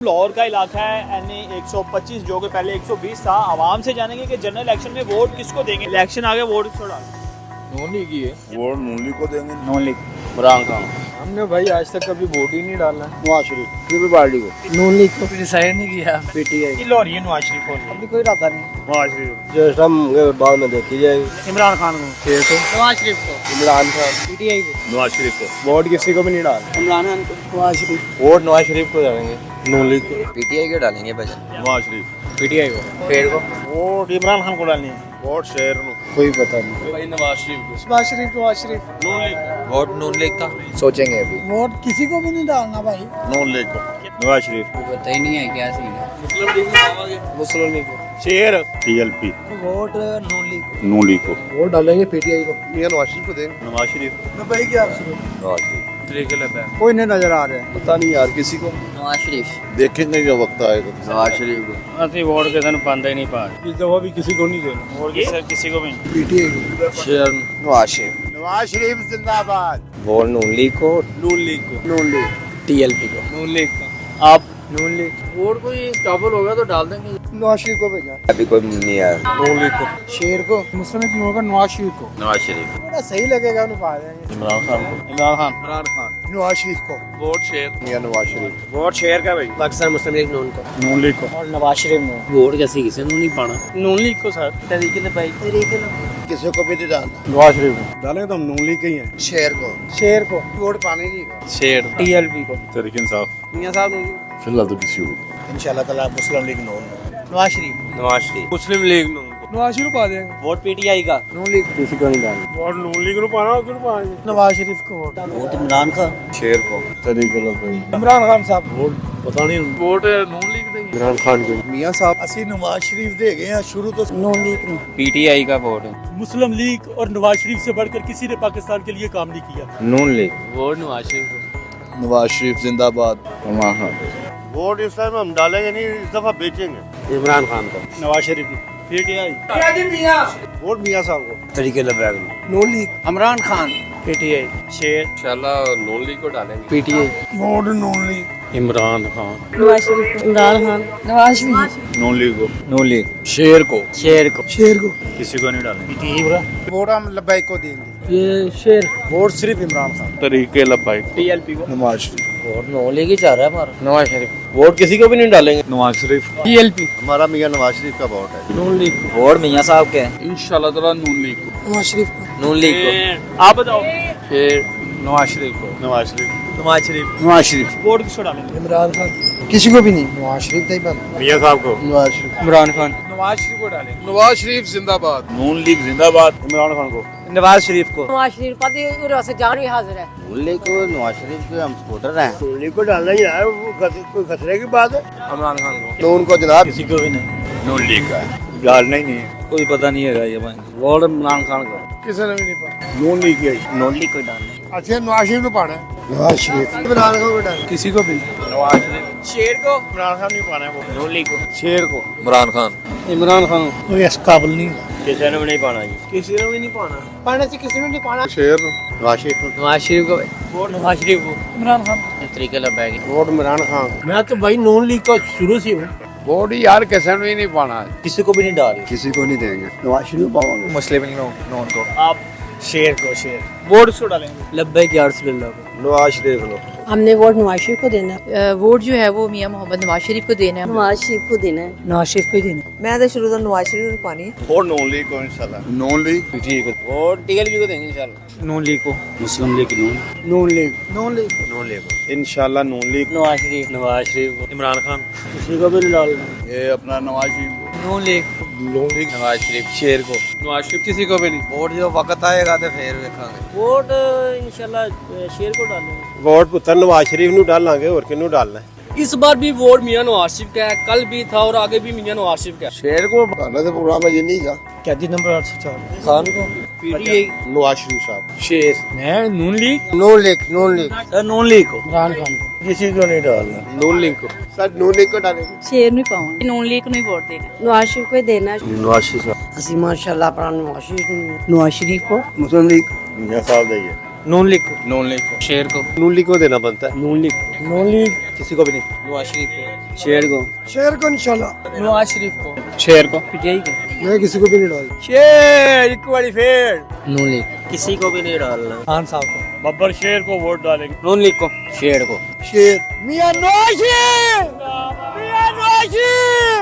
लाहौर का इलाका है एनए 125 जो कि पहले 120 था। आवाम से जानेंगे कि जनरल इलेक्शन में वोट किसको देंगे। इलेक्शन आगे वोट छोड़ा नून लीग ही है। वोट नून लीग को देंगे। Non league Imran Khan. हमने भाई आज तक कभी वोट ही नहीं डाला। नवाज शरीफ किसी भी पार्टी को। नून लीग को डिसाइड नहीं किया। पीटीआई हो रही है नवाज शरीफ को अभी कोई इरादा नहीं। नवाज शरीफ जो हम बाद में देखी जाएगी। इमरान खान को शेर को नवाज शरीफ को इमरान खान पीटीआई को नवाज शरीफ को। वोट किसी को भी नहीं डाला। इमरान खान को नवाज शरीफ वोट नवाज शरीफ को डालेंगे। नून लीग को। पीटीआई को डालेंगे भजन नवाज शरीफ। पीटीआई को शेर को वोट इमरान खान को डालनी है। वोट शेर को कोई पता नहीं। भाई नवाज शरीफ को। नवाज शरीफ नवाज शरीफ नून लीग। वोट नून लीग का सोचेंगे अभी। वोट किसी को भी नहीं डालना भाई। नून लीग को। नवाज शरीफ। पता ही नहीं है क्या सीन है। मुस्लिम लीग को शेर टीएलपी। वोट नॉन लीग नून लीग को। वोट डालेंगे पीटीआई को। नवाज शरीफ को देंगे। नवाज शरीफ। भाई क्या नवाज शरीफ। तरीके लगा कोई नहीं नजर आ रहा है। पता नहीं यार किसी को। नवाज शरीफ देखेंगे जो वक्त आएगा। नवाज शरीफ को। ਅਸੀਂ ਵੋਟ ਕਿਸੇ ਨੂੰ ਪਾਉਂਦਾ ਹੀ ਨਹੀਂ ਪਾ ਇਸ ਦਫਾ ਵੀ ਕਿਸੇ को नहीं देना। वोट किसी को भी नहीं। पीटीआई को शेर नवाज शरीफ नवाज शरीफ जिंदाबाद। वोट नून लीग को नून लीग को नून लीग टीएलपी को नून लीग का आप नून लीग वोट कोई काबुल होगा तो डाल देंगे। नवाज शरीफ को भेजा। अभी कोई नहीं आया। नून लीग को शेर को मुस्लिम लीग होगा नवाज शरीफ को नवाज शरीफ थोड़ा सही लगेगा उन्हें पा देंगे। इमरान खान को। इमरान खान नवाज शरीफ को वोट शेर नवाज शरीफ। वोट शेर का भाई पाकिस्तान मुस्लिम लीग नून को नून लीग को और नवाज शरीफ में वोट कैसे किसी को नहीं पाना। नून लीग को सर तरीके से भाई तरीके से किसी को भी नहीं डालना। नवाज शरीफ को डालेंगे तो हम नून लीग के ही हैं। शेर को शेर को वोट पाने नहीं शेर टीएलपी को तरीके इंसाफ। मियां साहब फिलहाल तो किसी को। इंशाल्लाह ताला मुस्लिम लीग नून नवाज शरीफ नवाज शरीफ मुस्लिम लीग नून को नवाज शरीफ पा देंगे। वोट पीटीआई का नून लीग किसी को नहीं डालना। वोट नून लीग को पाना क्यों पाएंगे। नवाज शरीफ को वोट वोट इमरान खान शेर को। तरीके भाई। इमरान खान साहब वोट पता नहीं। वोट नून लीग देंगे। इमरान खान को। मियां साहब ਅਸੀਂ नवाज शरीफ दे गए हैं शुरू तो नून लीग पीटीआई का वोट मुस्लिम लीग और नवाज शरीफ से बढ़कर किसी ने पाकिस्तान के लिए काम नहीं किया। नून लीग वोट नवाज शरीफ को नवाज शरीफ जिंदाबाद। इमरान खान। वोट इस टाइम हम डालेंगे नहीं, इस दफा बेचेंगे। इमरान खान को। नवाज शरीफ पीटीआई वोट मियां साहब को। तरीके लगा नून लीग इमरान खान पीटीआई शेर इंशाल्लाह नून लीग को डालेंगे। पीटीआई वोट नून लीग इमरान खान नवाज शरीफ इमरान खान नवाज शरीफ नून लीग को। नून लीग शेर को शेर को किसी को नहीं डालेंगे। वोट हम लबाई को देंगे। ये शेर वोट सिर्फ इमरान खान। तरीके लबाई। टीएलपी को नवाज शरीफ। वोट नून लीग ही चाह रहा है हमारा। नवाज शरीफ वोट किसी को भी नहीं डालेंगे। नवाज शरीफ। टीएलपी हमारा मियां नवाज शरीफ का वोट है। नून लीग वोट मियां साहब के हैं। इंशाल्लाह ताला नून लीग को। नवाज शरीफ को नून लीग को आप बताओ। शेर नवाज शरीफ को। नवाज शरीफ। नवाज शरीफ नवाज शरीफ। वोट किसको डालेंगे। इमरान खान किसी को भी नहीं। नवाज शरीफ का ही बंद। मियां साहब को। नवाज शरीफ इमरान खान नवाज शरीफ को डालेंगे। नवाज शरीफ जिंदाबाद। नून लीग जिंदाबाद। इमरान खान को। नवाज शरीफ को। नवाज शरीफ पति से जान भी हाजिर है। नून लीग को नवाज शरीफ के हम सपोर्टर हैं। नून लीग को डालना ही है, वो कोई खतरे की बात है। इमरान खान को। नून को जनाब। किसी को भी नहीं। नून लीग का है, डालना ही नहीं है। कोई पता नहीं है ये वोट इमरान खान को। किसी ने भी नहीं पाया। नून लीग की। नून लीग को डालना। अच्छा नवाज शरीफ को पाना है। नवाज शरीफ। इमरान खान को डालना। किसी को भी नहीं। नवाज शरीफ शेर को इमरान खान नहीं पाना है। वो नून लीग को शेर को। इमरान खान। इमरान खान कोई इस काबिल नहीं है। किसी ने भी नहीं पाना जी। किसी ने भी नहीं पाना। पाने से किसी ने नहीं पाना। शेर। नवाज शरीफ। नवाज शरीफ को वोट नवाज शरीफ को इमरान खान तरीके लगाएंगे। वोट इमरान खान। मैं तो भाई नून लीग का शुरू से हूँ। वोट यार किसी ने भी नहीं पाना। किसी को भी नहीं डाल। किसी को नहीं देंगे। नवाज शरीफ पाओगे। मुस्लिम लीग नून को। आप शेर को शेर वोट किसको डालेंगे। लब्बे की आर्ट्स को। नवाज शरीफ लो। हमने वोट नवाज शरीफ को देना है। वोट जो है वो मियां मोहम्मद नवाज शरीफ को देना है। नवाज शरीफ को देना है। नवाज शरीफ को ही देना। मैं तो शुरू तो नवाज शरीफ को पानी है। वोट नून लीग को इंशाल्लाह। नून लीग। ठीक है। वोट टीएलपी को देंगे इंशाल्लाह। नून लीग को मुस्लिम लीग नून। नून लीग नून लीग नून लीग इंशाल्लाह नून लीग। नवाज शरीफ नवाज शरीफ को। इमरान खान। किसी को भी नहीं डालना। ये अपना नवाज शरीफ को। नून लीग नून लीग। नवाज शरीफ शेर को। नवाज शरीफ किसी को भी नहीं। वोट जो वक्त आएगा तो फिर देखेंगे। वोट इंशाल्लाह शेर को डालेंगे। वोट पुत्र नवाज शरीफ ਨੂੰ डालांगे और किन्नू डालना है। इस बार भी वोट मियां नवाज शरीफ का है, कल भी था और आगे भी मियां नवाज शरीफ का है। शेर को डालना तो प्रोग्राम है ये नहीं का। कैदी नंबर 804 खान को। पीटीआई नवाज शरीफ साहब। शेर। मैं नून लीग नून लीग। नून लीग। नून लीग को। इमरान खान को किसी को नहीं डालना। नून लीग को। सर नून लीग को डालेंगे। शेर नहीं पाऊंगा। नून लीग को नहीं वोट देना। नवाज शरीफ को ही देना है। नवाज शरीफ। ਅਸੀਂ ਮਾਸ਼ਾਅੱਲਾ ਆਪਣਾ ਨਵਾਜ਼ ਸ਼ਰੀਫ ਨੂੰ नवाज शरीफ को मुस्लिम लीग। मियां साहब दा ही है। नून लीग को। नून लीग को। शेर को। नून लीग को देना बनता है। नून लीग किसी को भी नहीं। नवाज शरीफ को। शेर को। शेर को इंशाल्लाह। नवाज शरीफ को। शेर को। पीटीआई को। मैं किसी को भी नहीं डाल। शेर एक बारी फेर। नून लीग। किसी को भी नहीं डालना। खान साहब को। बब्बर शेर को वोट डालेंगे। नून लीग को। शेर को। शेर। मियां नवाज शरीफ। मियां नवाज शरीफ।